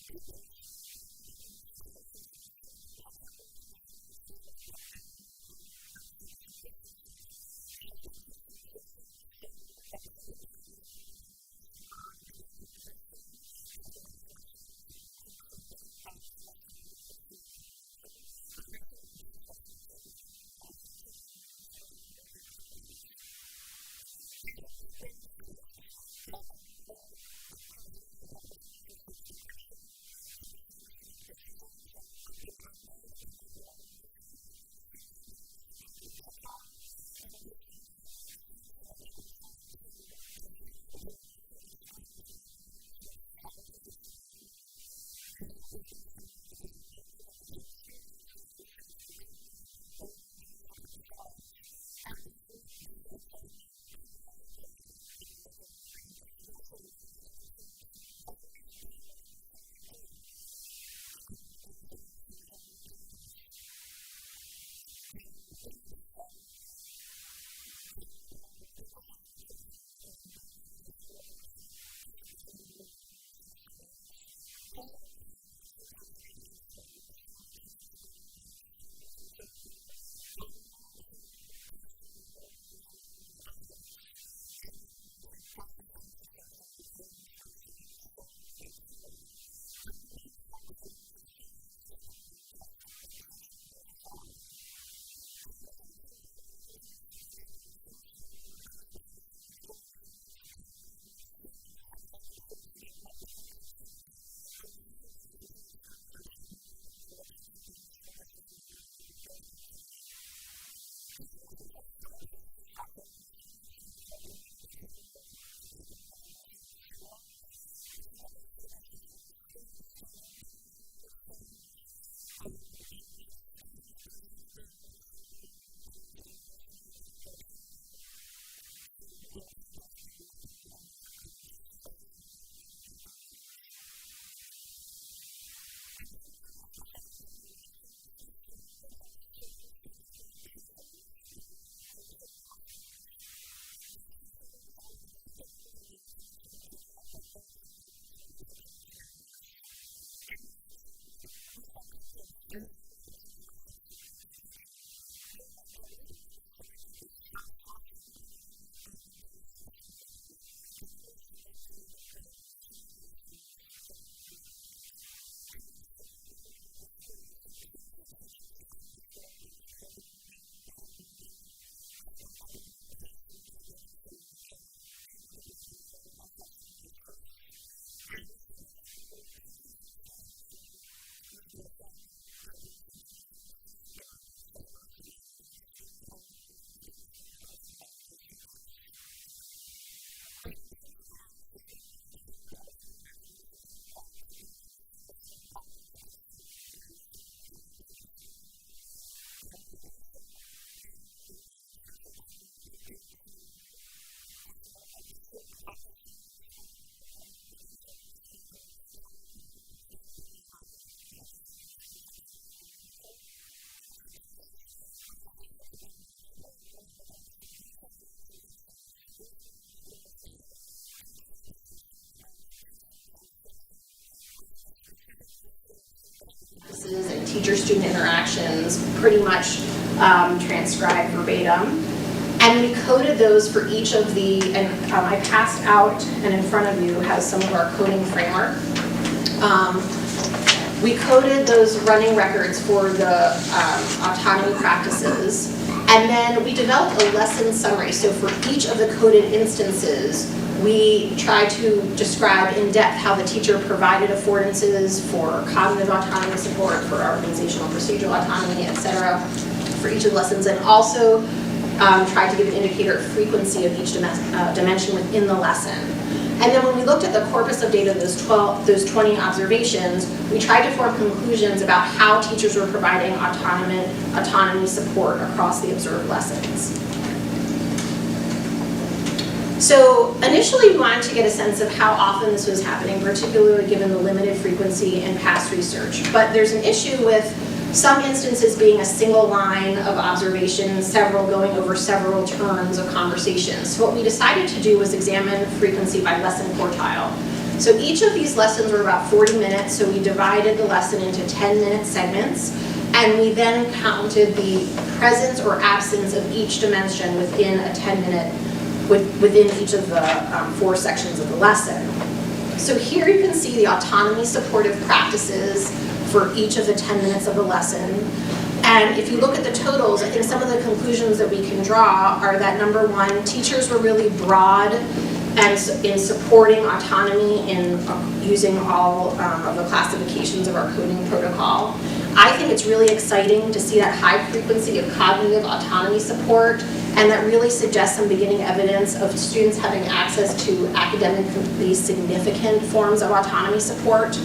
Thank you. teacher-student interactions pretty much transcribed verbatim. And we coded those for each of the, and I passed out, and in front of you has some of our coding framework. We coded those running records for the autonomy practices, and then we developed a lesson summary. So for each of the coded instances, we tried to describe in depth how the teacher provided affordances for cognitive autonomy support, for organizational procedural autonomy, etc., for each of the lessons, and also tried to give an indicator of frequency of each dimension within the lesson. And then when we looked at the corpus of data, those 20 observations, we tried to form conclusions about how teachers were providing autonomy support across the observed lessons. So initially we wanted to get a sense of how often this was happening, particularly given the limited frequency in past research. But there's an issue with some instances being a single line of observation, several going over several turns of conversation. So what we decided to do was examine frequency by lesson quartile. So each of these lessons were about 40 minutes, so we divided the lesson into 10-minute segments, and we then counted the presence or absence of each dimension within a 10-minute, within each of the 4 sections of the lesson. So here you can see the autonomy supportive practices for each of the 10 minutes of the lesson. And if you look at the totals, I think some of the conclusions that we can draw are that, number one, teachers were really broad and in supporting autonomy in using all of the classifications of our coding protocol. I think it's really exciting to see that high frequency of cognitive autonomy support, and that really suggests some beginning evidence of students having access to academically significant forms of autonomy support.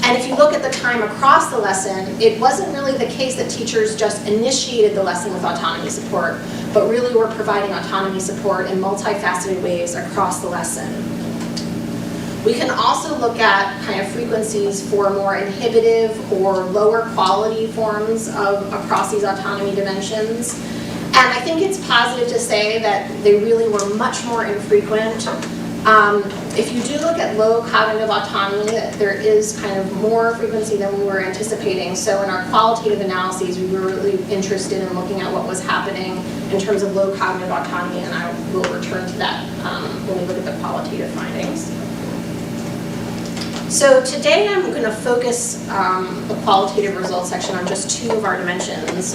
And if you look at the time across the lesson, it wasn't really the case that teachers just initiated the lesson with autonomy support, but really were providing autonomy support in multifaceted ways across the lesson. We can also look at kind of frequencies for more inhibitive or lower quality forms of across these autonomy dimensions. And I think it's positive to say that they really were much more infrequent. If you do look at low cognitive autonomy, there is kind of more frequency than we were anticipating. So in our qualitative analyses, we were really interested in looking at what was happening in terms of low cognitive autonomy, and I will return to that when we look at the qualitative findings. So today I'm going to focus the qualitative results section on just 2 of our dimensions.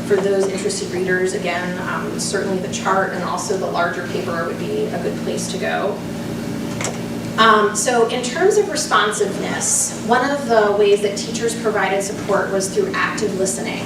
For those interested readers, again, certainly the chart and also the larger paper would be a good place to go. So in terms of responsiveness, one of the ways that teachers provided support was through active listening.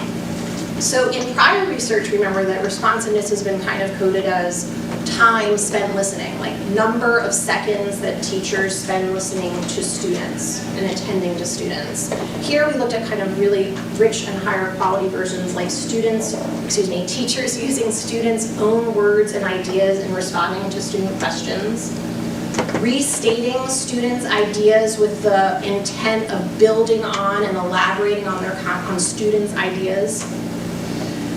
So in prior research, remember that responsiveness has been kind of coded as time spent listening, like number of seconds that teachers spend listening to students and attending to students. Here we looked at kind of really rich and higher quality versions, like teachers using students' own words and ideas in responding to student questions, restating students' ideas with the intent of building on and elaborating on students' ideas.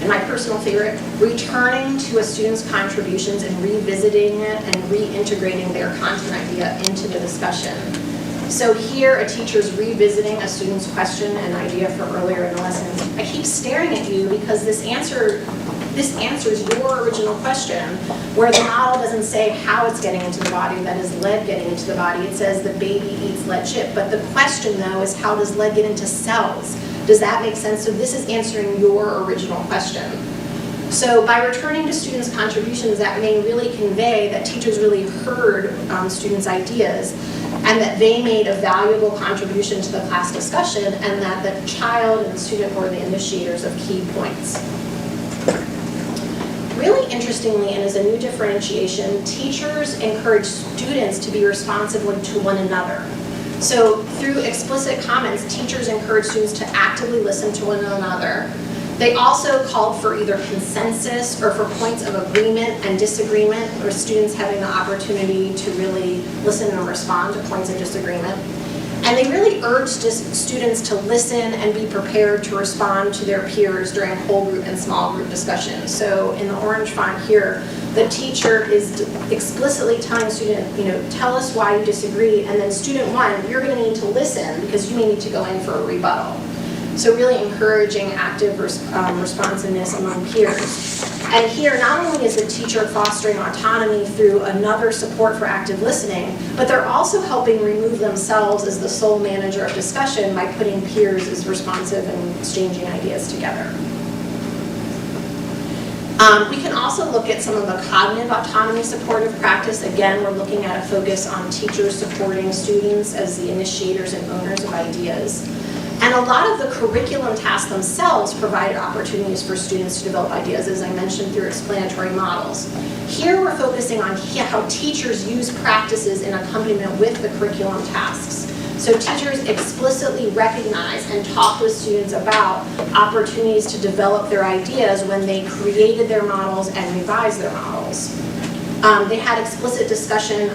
And my personal favorite, returning to a student's contributions and revisiting it and reintegrating their content idea into the discussion. So here, a teacher's revisiting a student's question and idea from earlier in the lesson. I keep staring at you because this answers your original question, where the model doesn't say how it's getting into the body, that is lead getting into the body. It says the baby eats lead chip. But the question, though, is how does lead get into cells? Does that make sense? So this is answering your original question. So by returning to students' contributions, that may really convey that teachers really heard students' ideas and that they made a valuable contribution to the class discussion, and that the child and the student were the initiators of key points. Really interestingly, and as a new differentiation, teachers encourage students to be responsive to one another. So through explicit comments, teachers encourage students to actively listen to one another. They also called for either consensus or for points of agreement and disagreement, or students having the opportunity to really listen and respond to points of disagreement. And they really urged students to listen and be prepared to respond to their peers during whole group and small group discussions. So in the orange font here, the teacher is explicitly telling student, tell us why you disagree, and then student 1, you're going to need to listen because you may need to go in for a rebuttal. So really encouraging active responsiveness among peers. And here, not only is the teacher fostering autonomy through another support for active listening, but they're also helping remove themselves as the sole manager of discussion by putting peers as responsive and exchanging ideas together. We can also look at some of the cognitive autonomy supportive practice. Again, we're looking at a focus on teachers supporting students as the initiators and owners of ideas. And a lot of the curriculum tasks themselves provided opportunities for students to develop ideas, as I mentioned, through explanatory models. Here we're focusing on how teachers use practices in accompaniment with the curriculum tasks. So teachers explicitly recognize and talk with students about opportunities to develop their ideas when they created their models and revised their models. They had explicit discussion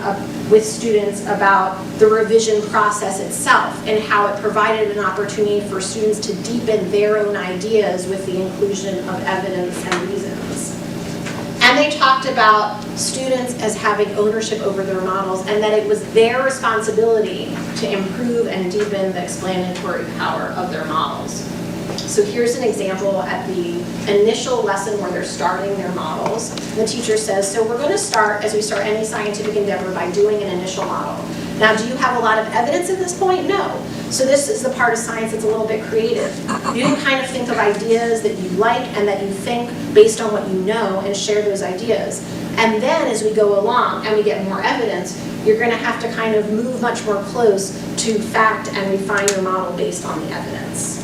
with students about the revision process itself and how it provided an opportunity for students to deepen their own ideas with the inclusion of evidence and reasons. And they talked about students as having ownership over their models and that it was their responsibility to improve and deepen the explanatory power of their models. So here's an example at the initial lesson where they're starting their models. The teacher says, so we're going to start, as we start any scientific endeavor, by doing an initial model. Now, do you have a lot of evidence at this point? No. So this is the part of science that's a little bit creative. You can kind of think of ideas that you like and that you think based on what you know and share those ideas. And then as we go along and we get more evidence, you're going to have to kind of move much more close to fact and refine your model based on the evidence.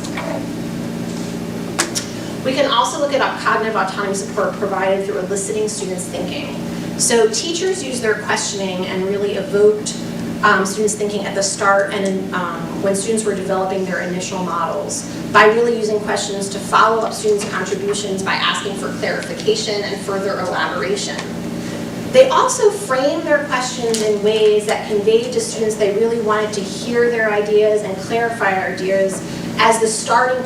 We can also look at cognitive autonomy support provided through eliciting students' thinking. So teachers use their questioning and really evoked students' thinking at the start and when students were developing their initial models by really using questions to follow up students' contributions by asking for clarification and further elaboration. They also framed their questions in ways that conveyed to students they really wanted to hear their ideas and clarify ideas as the starting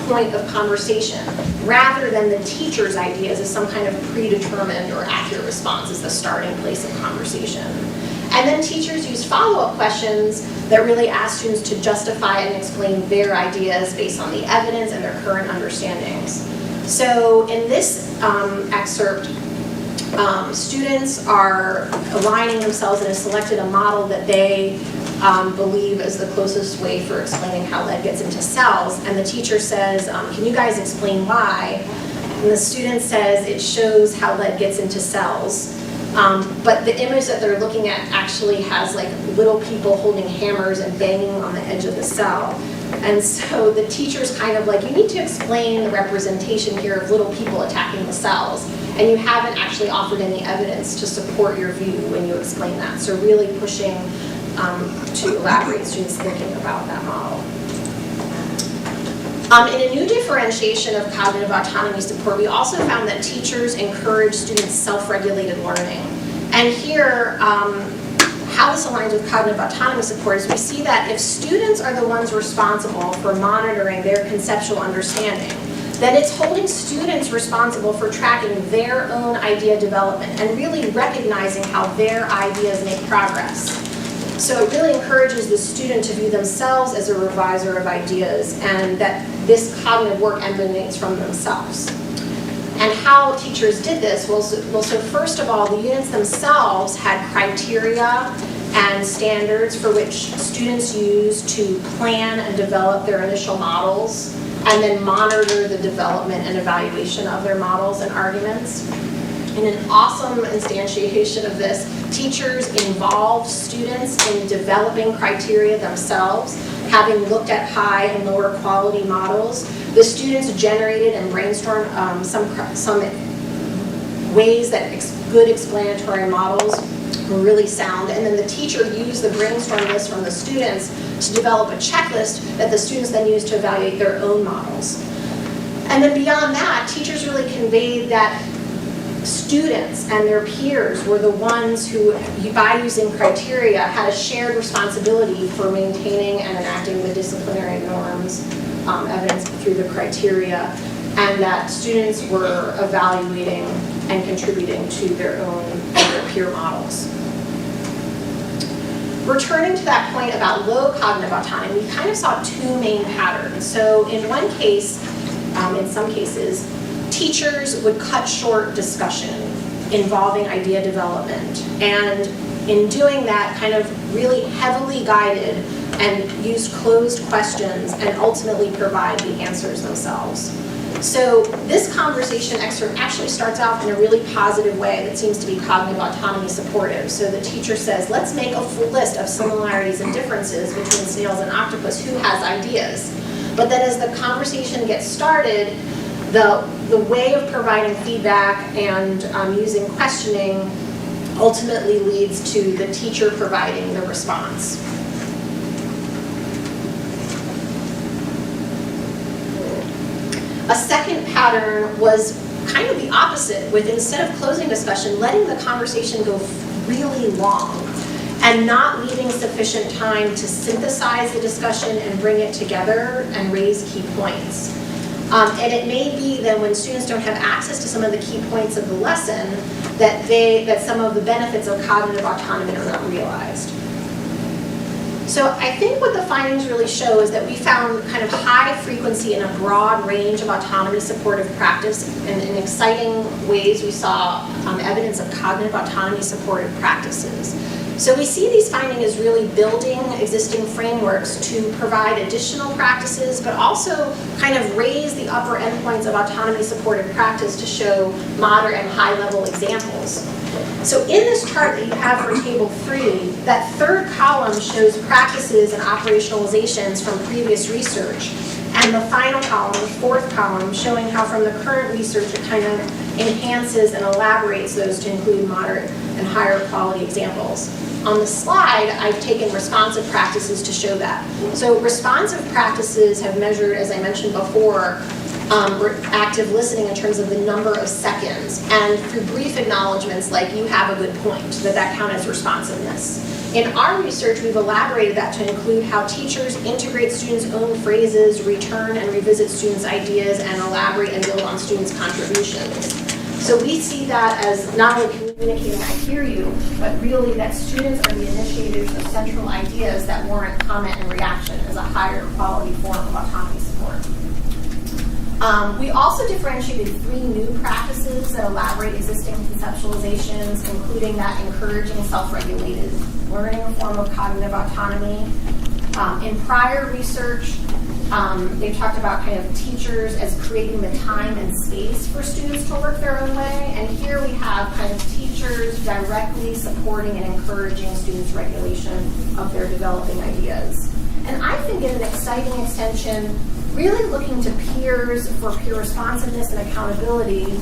point of conversation, rather than the teacher's ideas as some kind of predetermined or accurate response as the starting place of conversation. And then teachers use follow-up questions that really ask students to justify and explain their ideas based on the evidence and their current understandings. So in this excerpt, students are aligning themselves and have selected a model that they believe is the closest way for explaining how lead gets into cells. And the teacher says, can you guys explain why? And the student says it shows how lead gets into cells. But the image that they're looking at actually has like little people holding hammers and banging on the edge of the cell. And so the teacher's kind of like, you need to explain the representation here of little people attacking the cells. And you haven't actually offered any evidence to support your view when you explain that. So really pushing to elaborate students' thinking about that model. In a new differentiation of cognitive autonomy support, we also found that teachers encourage students' self-regulated learning. And here, how this aligns with cognitive autonomy support is we see that if students are the ones responsible for monitoring their conceptual understanding, then it's holding students responsible for tracking their own idea development and really recognizing how their ideas make progress. So it really encourages the student to view themselves as a reviser of ideas and that this cognitive work emanates from themselves. And how teachers did this, well, so first of all, the units themselves had criteria and standards for which students used to plan and develop their initial models and then monitor the development and evaluation of their models and arguments. In an awesome instantiation of this, teachers involved students in developing criteria themselves, having looked at high and lower quality models. The students generated and brainstormed some ways that good explanatory models were really sound, and then the teacher used the brainstorm list from the students to develop a checklist that the students then used to evaluate their own models. And then beyond that, teachers really conveyed that students and their peers were the ones who, by using criteria, had a shared responsibility for maintaining and enacting the disciplinary norms, evidence through the criteria, and that students were evaluating and contributing to their own and their peer models. returning to that point about low cognitive autonomy, we kind of saw two main patterns. So in one case, in some cases, teachers would cut short discussion involving idea development, and in doing that, kind of really heavily guided and used closed questions and ultimately provide the answers themselves. So this conversation excerpt actually starts off in a really positive way that seems to be cognitive autonomy supportive. So the teacher says, let's make a full list of similarities and differences between snails and octopus. Who has ideas? But then as the conversation gets started, the way of providing feedback and using questioning ultimately leads to the teacher providing the response. A second pattern was kind of the opposite, with instead of closing discussion, letting the conversation go really long and not leaving sufficient time to synthesize the discussion and bring it together and raise key points. And it may be that when students don't have access to some of the key points of the lesson, that some of the benefits of cognitive autonomy are not realized. So I think what the findings really show is that we found kind of high frequency and a broad range of autonomy supportive practice, and in exciting ways we saw evidence of cognitive autonomy supportive practices. So we see these findings as really building existing frameworks to provide additional practices, but also kind of raise the upper endpoints of autonomy supportive practice to show moderate and high level examples. So in this chart that you have for table 3, that third column shows practices and operationalizations from previous research, and the final column, the fourth column, showing how from the current research it kind of enhances and elaborates those to include moderate and higher quality examples. On the slide, I've taken responsive practices to show that. So responsive practices have measured, as I mentioned before, active listening in terms of the number of seconds, and through brief acknowledgments like "you have a good point," that count as responsiveness. In our research, we've elaborated that to include how teachers integrate students' own phrases, return and revisit students' ideas, and elaborate and build on students' contributions. So we see that as not only communicating "I hear you," but really that students are the initiators of central ideas that warrant comment and reaction as a higher quality form of autonomy support. We also differentiated 3 new practices that elaborate existing conceptualizations, including that encouraging self-regulated learning, a form of cognitive autonomy. In prior research, they've talked about kind of teachers as creating the time and space for students to work their own way, and here we have kind of teachers directly supporting and encouraging students' regulation of their developing ideas. And I think in an exciting extension, really looking to peers for peer responsiveness and accountability.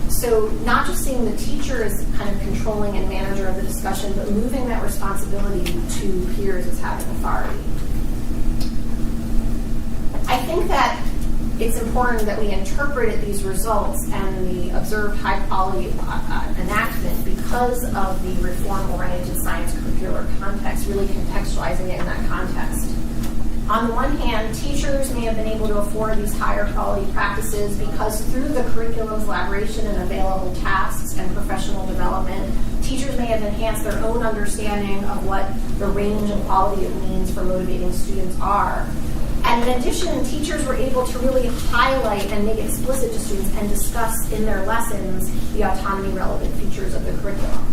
So not just seeing the teacher as kind of controlling and manager of the discussion, but moving that responsibility to peers as having authority. I think that it's important that we interpret these results and the observed high quality enactment because of the reform-oriented science curricular context, really contextualizing it in that context. On the one hand, teachers may have been able to afford these higher quality practices because through the curriculum's elaboration and available tasks and professional development, teachers may have enhanced their own understanding of what the range and quality of means for motivating students are. And in addition, teachers were able to really highlight and make explicit to students and discuss in their lessons the autonomy-relevant features of the curriculum.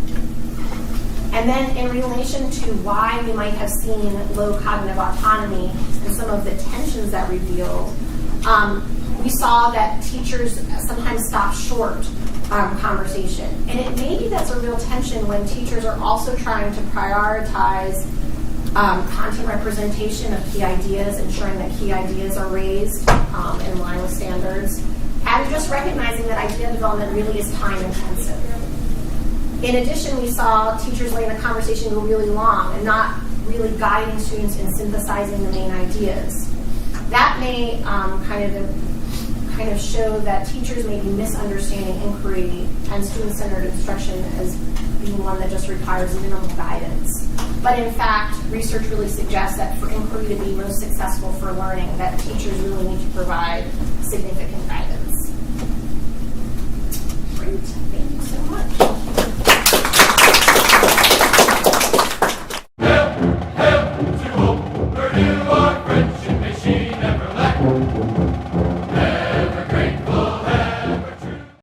And then in relation to why we might have seen low cognitive autonomy and some of the tensions that revealed, we saw that teachers sometimes stop short conversation. And it may be that's a real tension when teachers are also trying to prioritize content representation of key ideas, ensuring that key ideas are raised in line with standards, and just recognizing that idea development really is time intensive. In addition, we saw teachers letting the conversation go really long and not really guiding students in synthesizing the main ideas. That may kind of show that teachers may be misunderstanding inquiry and student-centered instruction as being one that just requires minimal guidance. But in fact, research really suggests that for inquiry to be most successful for learning, that teachers really need to provide significant guidance. Great, thank you so much. Thank you.